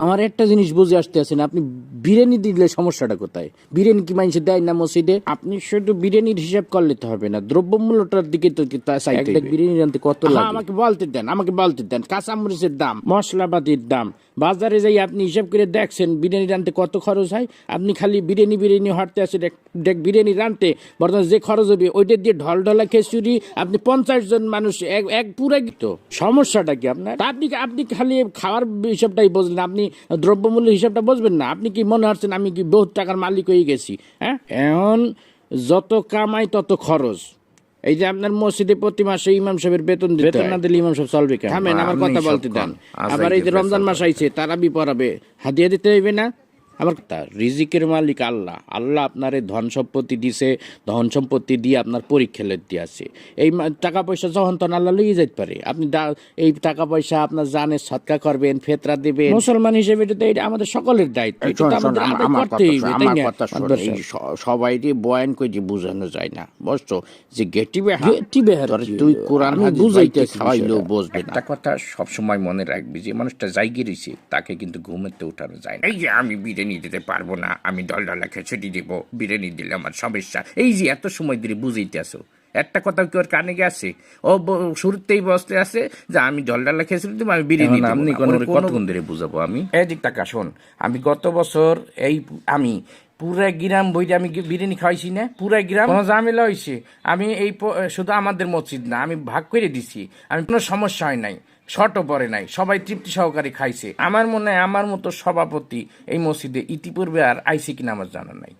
আমার একটা জিনিস বুঝে আসতে আছেন, আপনি বিরিয়ানি দিলে সমস্যাটা কোথায়? বিরিয়ানি কি মানুষে দেয় না মসজিদে? আপনি শুধু বিরিয়ানির হিসাব করলে তো হবে না, দ্রব্যমূল্যটার দিকে তো চাইতে হবে। বিরিয়ানি আনতে কত লাগে? আমাকে বলতে দেন কাঁচামরিচের দাম, মশলাপাতির দাম, বাজারে যাই আপনি হিসাব করে দেখছেন বিরিয়ানি রানতে কত খরচ হয়। আপনি খালি বিরিয়ানি হাঁটতে আসেন, দেখ বিরিয়ানি রানতে বর্তমানে যে খরচ হবে ওইটা দিয়ে ঢলঢলা খিচুড়ি আপনি 50 জন মানুষ এক পুরো তো সমস্যাটা কি আপনার? আপনি খালি খাওয়ার হিসাবটাই বুঝলেন, আপনি দ্রব্যমূল্য হিসাবটা বুঝবেন না। আপনি কি মনে হচ্ছেন আমি কি বহুত টাকার মালিক হয়ে গেছি? হ্যাঁ, এখন যত কামাই তত খরচ। এই যে আপনার মসজিদে প্রতি মাসে ইমাম সাহেবের বেতন না দিলে ইমাম সাহেব চলবে কেন? থামেন, আমার কথা বলতে দেন। আবার এই যে রমজান মাস আইছে, তারাবি পড়াবে, হাদিয়া দিতে হইবে না? আমার রিজিকের মালিক আল্লাহ। আল্লাহ আপনার ধন সম্পত্তি দিছে, ধন সম্পত্তি দিয়ে আপনার পরীক্ষা দিয়েছে। এই টাকা পয়সা যখন তখন আল্লাহ লেগে যেতে পারে। আপনি এই টাকা পয়সা আপনার জানে সৎকা করবেন, ফেতরা দেবেন। মুসলমান হিসেবে এটা আমাদের সকলের দায়িত্ব। সবাই বয়ান করে যে বুঝানো যায় না, বুঝছো? যে গেটি বেহার তুই কোরআন বুঝাইতে খাওয়াইলেও বুঝবে না। একটা কথা সবসময় মনে রাখবি, যে মানুষটা জায়গা রয়েছে তাকে কিন্তু ঘুমেতে উঠানো যায় না। এই যে আমি বিরিয়ানি দিতে পারবো না, আমি ডলডলা খিচুড়ি দেবো, বিরিয়ানি দিলে আমার সমস্যা, এই যে এত সময় ধরে বুঝাইতে আসো, একটা কথা কি ওর কানে গেছে? ও শুরুতেই বসতে আছে যে আমি ডলডলা খিচুড়ি দেবো, আমি বিরিয়ানি দেবো। আপনি কতক্ষণ ধরে বুঝাবো আমি? এই দিক টাকা শোন, আমি গত বছর আমি পুরা গ্রাম বইটা আমি বিরিয়ানি খাওয়াইছি না, পুরা গ্রাম কোনো ঝামেলা হয়েছে। আমি শুধু আমাদের মসজিদ না, আমি ভাগ করে দিছি, আমি কোনো সমস্যা হয় নাই, শর্টও পড়ে নাই, সবাই তৃপ্তি সহকারে খাইছে। আমার মনে হয় আমার মতো সভাপতি এই মসজিদে ইতিপূর্বে আর আইসি কিনা আমার জানা নাই।